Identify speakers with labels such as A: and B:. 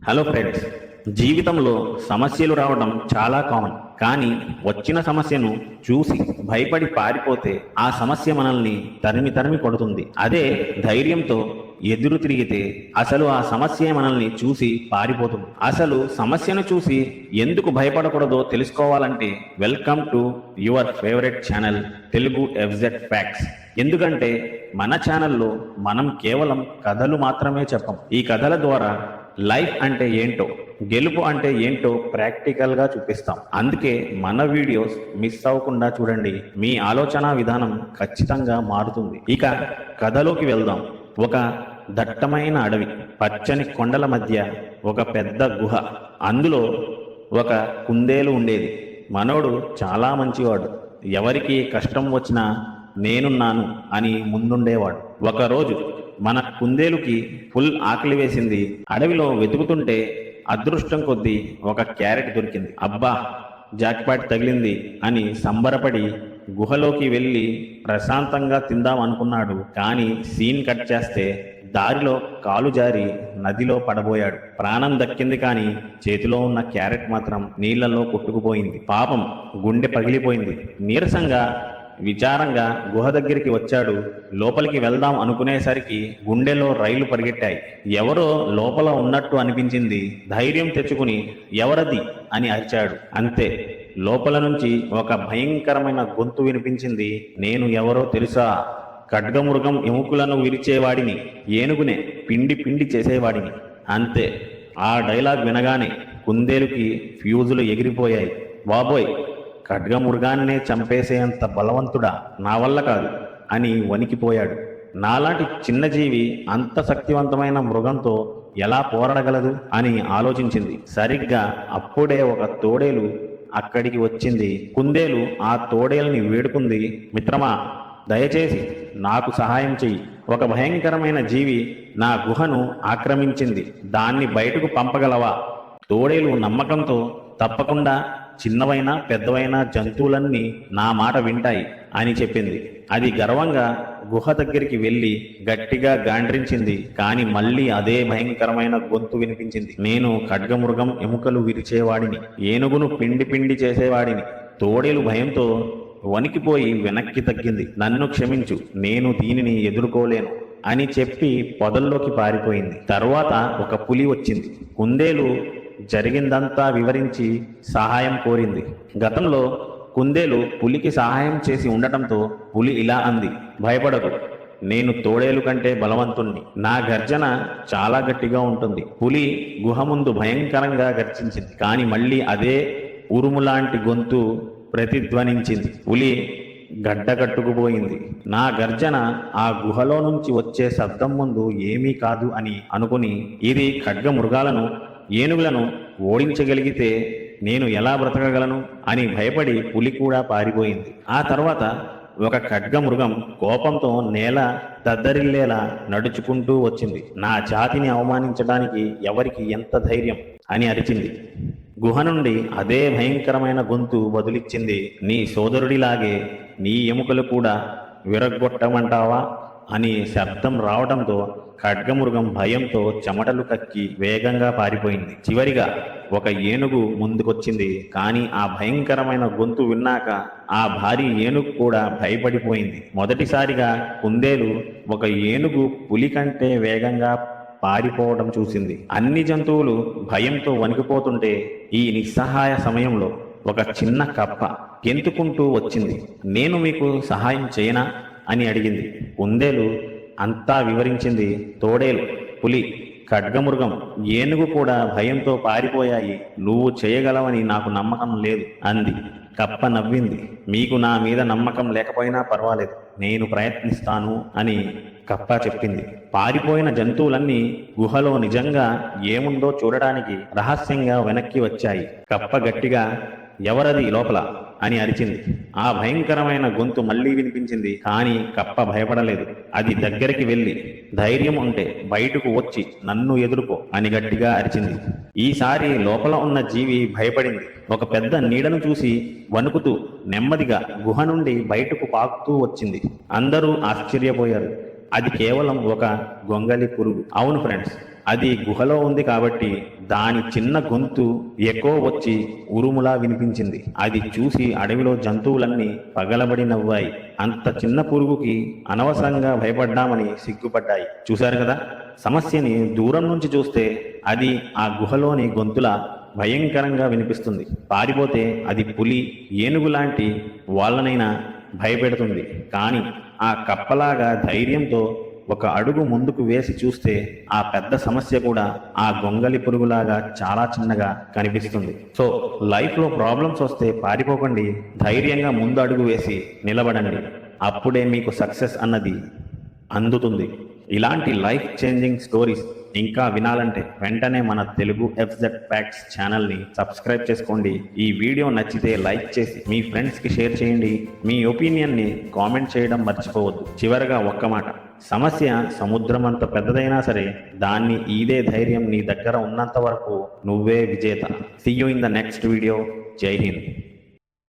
A: Hello friends, జీవితంలో సమస్యలు రావడం చాలా కామన్. కానీ వచ్చిన సమస్యను చూసి భయపడి పారిపోతే ఆ సమస్య మనల్ని తరిమి తరిమి కొడుతుంది. అదే ధైర్యంతో ఎదురు తిరిగితే అసలు ఆ సమస్య మనల్ని చూసి పారిపోతుంది. అసలు సమస్యను చూసి ఎందుకు భయపడకూడదో తెలుసుకోవాలంటే welcome to your favourite channel Telugu FZ facts. ఎందుకంటే మన ఛానల్లో మనం కేవలం కథలు మాత్రమే చెప్పం. ఈ కథల ద్వారా లైఫ్ అంటే ఏంటో, గెలుపు అంటే ఏంటో ప్రాక్టికల్గా చూపిస్తాం. అందుకే మన వీడియోస్ మిస్ అవ్వకుండా చూడండి. మీ ఆలోచన విధానం ఖచ్చితంగా మారుతుంది. ఇక కథలోకి వెళ్దాం. ఒక దట్టమైన అడవి, పచ్చని కొండల మధ్య ఒక పెద్ద గుహ. అందులో ఒక కుందేలు ఉండేది. మనోడు చాలా మంచివాడు. ఎవరికి కష్టం వచ్చినా నేనున్నాను అని ముందుండేవాడు. ఒకరోజు మన కుందేలుకి ఫుల్ ఆకలి వేసింది. అడవిలో వెతుకుతుంటే అదృష్టం కొద్దీ ఒక క్యారెట్ దొరికింది. అబ్బా, జాక్పాట్ తగిలింది అని సంబరపడి గుహలోకి వెళ్ళి ప్రశాంతంగా తిందాం అనుకున్నాడు. కానీ సీన్ కట్ చేస్తే దారిలో కాలు జారి నదిలో పడబోయాడు. ప్రాణం దక్కింది, కానీ చేతిలో ఉన్న క్యారెట్ మాత్రం నీళ్లలో కొట్టుకుపోయింది. పాపం, గుండె పగిలిపోయింది. నీరసంగా విచారంగా గుహ దగ్గరికి వచ్చాడు. లోపలికి వెళ్దాం అనుకునేసరికి గుండెలో రైలు పరిగెట్టాయి. ఎవరో లోపల ఉన్నట్టు అనిపించింది. ధైర్యం తెచ్చుకుని ఎవరది అని అరిచాడు. అంతే, లోపల నుంచి ఒక భయంకరమైన గొంతు వినిపించింది. నేను ఎవరో తెలుసా? ఖడ్గమృగం ఎముకలను విరిచేవాడిని, ఏనుగునే పిండి పిండి చేసేవాడిని. అంతే, ఆ డైలాగ్ వినగానే కుందేలుకి ఫ్యూజులు ఎగిరిపోయాయి. బాబోయ్, ఖడ్గమృగాన్నే చంపేసేంత బలవంతుడా? నా వల్ల కాదు అని వణికిపోయాడు. నాలాంటి చిన్న జీవి అంత శక్తివంతమైన మృగంతో ఎలా పోరాడగలదు అని ఆలోచించింది. సరిగ్గా అప్పుడే ఒక తోడేలు అక్కడికి వచ్చింది. కుందేలు ఆ తోడేల్ని వేడుకుంది. మిత్రమా, దయచేసి నాకు సహాయం చెయ్యి. ఒక భయంకరమైన జీవి నా గుహను ఆక్రమించింది. దాన్ని బయటకు పంపగలవా? తోడేలు నమ్మకంతో, తప్పకుండా, చిన్నవైనా పెద్దవైనా జంతువులన్నీ నా మాట వింటాయి అని చెప్పింది. అది గర్వంగా గుహ దగ్గరికి వెళ్ళి గట్టిగా గాండ్రించింది. కానీ మళ్ళీ అదే భయంకరమైన గొంతు వినిపించింది. నేను ఖడ్గమృగం ఎముకలు విరిచేవాడిని, ఏనుగును పిండి పిండి చేసేవాడిని. తోడేలు భయంతో వణికిపోయి వెనక్కి తగ్గింది. నన్ను క్షమించు, నేను దీనిని ఎదుర్కోలేను అని చెప్పి పొదల్లోకి పారిపోయింది. తర్వాత ఒక పులి వచ్చింది. కుందేలు జరిగిందంతా వివరించి సహాయం కోరింది. గతంలో కుందేలు పులికి సహాయం చేసి ఉండటంతో పులి ఇలా అంది, భయపడకు, నేను తోడేలు కంటే బలవంతుణ్ణి. నా గర్జన చాలా గట్టిగా ఉంటుంది. పులి గుహ ముందు భయంకరంగా గర్జించింది. కానీ మళ్ళీ అదే ఉరుములాంటి గొంతు ప్రతిధ్వనించింది. పులి గడ్డకట్టుకుపోయింది. నా గర్జన ఆ గుహలో నుంచి వచ్చే శబ్దం ముందు ఏమీ కాదు అని అనుకుని, ఇది ఖడ్గమృగాలను, ఏనుగులను ఓడించగలిగితే నేను ఎలా బ్రతకగలను అని భయపడి పులి కూడా పారిపోయింది. ఆ తర్వాత ఒక ఖడ్గమృగం కోపంతో నేల దద్దరిల్లేలా నడుచుకుంటూ వచ్చింది. నా జాతిని అవమానించడానికి ఎవరికి ఎంత ధైర్యం అని అరిచింది. గుహ నుండి అదే భయంకరమైన గొంతు వదిలిచ్చింది, నీ సోదరుడిలాగే నీ ఎముకలు కూడా విరగ్గొట్టమంటావా అని శబ్దం రావడంతో ఖడ్గమృగం భయంతో చెమటలు కక్కి వేగంగా పారిపోయింది. చివరిగా ఒక ఏనుగు ముందుకొచ్చింది. కానీ ఆ భయంకరమైన గొంతు విన్నాక ఆ భారీ ఏనుగు కూడా భయపడిపోయింది. మొదటిసారిగా కుందేలు ఒక ఏనుగు పులి కంటే వేగంగా పారిపోవడం చూసింది. అన్ని జంతువులు భయంతో వణికిపోతుంటే ఈ నిస్సహాయ సమయంలో ఒక చిన్న కప్ప గెంతుకుంటూ వచ్చింది. నేను మీకు సహాయం చేయనా అని అడిగింది. కుందేలు అంతా వివరించింది. తోడేలు, పులి, ఖడ్గమృగం, ఏనుగు కూడా భయంతో పారిపోయాయి. నువ్వు చేయగలవని నాకు నమ్మకం లేదు అంది. కప్ప నవ్వింది. మీకు నా మీద నమ్మకం లేకపోయినా పర్వాలేదు, నేను ప్రయత్నిస్తాను అని కప్ప చెప్పింది. పారిపోయిన జంతువులన్నీ గుహలో నిజంగా ఏముందో చూడడానికి రహస్యంగా వెనక్కి వచ్చాయి. కప్ప గట్టిగా, ఎవరది లోపల అని అరిచింది. ఆ భయంకరమైన గొంతు మళ్ళీ వినిపించింది. కానీ కప్ప భయపడలేదు. అది దగ్గరికి వెళ్ళి, ధైర్యం ఉంటే బయటకు వచ్చి నన్ను ఎదుర్కో అని గట్టిగా అరిచింది. ఈసారి లోపల ఉన్న జీవి భయపడింది. ఒక పెద్ద నీడను చూసి వణుకుతూ నెమ్మదిగా గుహ నుండి బయటకు పాకుతూ వచ్చింది. అందరూ ఆశ్చర్యపోయారు. అది కేవలం ఒక గొంగలి పురుగు. అవును ఫ్రెండ్స్, అది గుహలో ఉంది కాబట్టి దాని చిన్న గొంతు ఎకో వచ్చి ఉరుములా వినిపించింది. అది చూసి అడవిలో జంతువులన్నీ పగలబడి నవ్వాయి. అంత చిన్న పురుగుకి అనవసరంగా భయపడ్డామని సిగ్గుపడ్డాయి. చూశారు కదా, సమస్యని దూరం నుంచి చూస్తే అది ఆ గుహలోని గొంతులా భయంకరంగా వినిపిస్తుంది. పారిపోతే అది పులి, ఏనుగు లాంటి వాళ్ళనైనా భయపెడుతుంది. కానీ ఆ కప్పలాగా ధైర్యంతో ఒక అడుగు ముందుకు వేసి చూస్తే ఆ పెద్ద సమస్య కూడా ఆ గొంగలి పురుగులాగా చాలా చిన్నగా కనిపిస్తుంది. సో లైఫ్లో ప్రాబ్లమ్స్ వస్తే పారిపోకండి, ధైర్యంగా ముందు అడుగు వేసి నిలబడండి. అప్పుడే మీకు సక్సెస్ అన్నది అందుతుంది. ఇలాంటి లైఫ్ చేంజింగ్ స్టోరీస్ ఇంకా వినాలంటే వెంటనే మన తెలుగు FZ ఫ్యాక్ట్స్ ఛానల్ని సబ్స్క్రైబ్ చేసుకోండి. ఈ వీడియో నచ్చితే లైక్ చేసి మీ ఫ్రెండ్స్కి షేర్ చేయండి. మీ ఒపీనియన్ని కామెంట్ చేయడం మర్చిపోవద్దు. చివరగా ఒక్క మాట, సమస్య సముద్రం అంత పెద్దదైనా సరే దాన్ని ఈదే ధైర్యం నీ దగ్గర ఉన్నంత వరకు నువ్వే విజేత. See you in the next video. జై హింద్.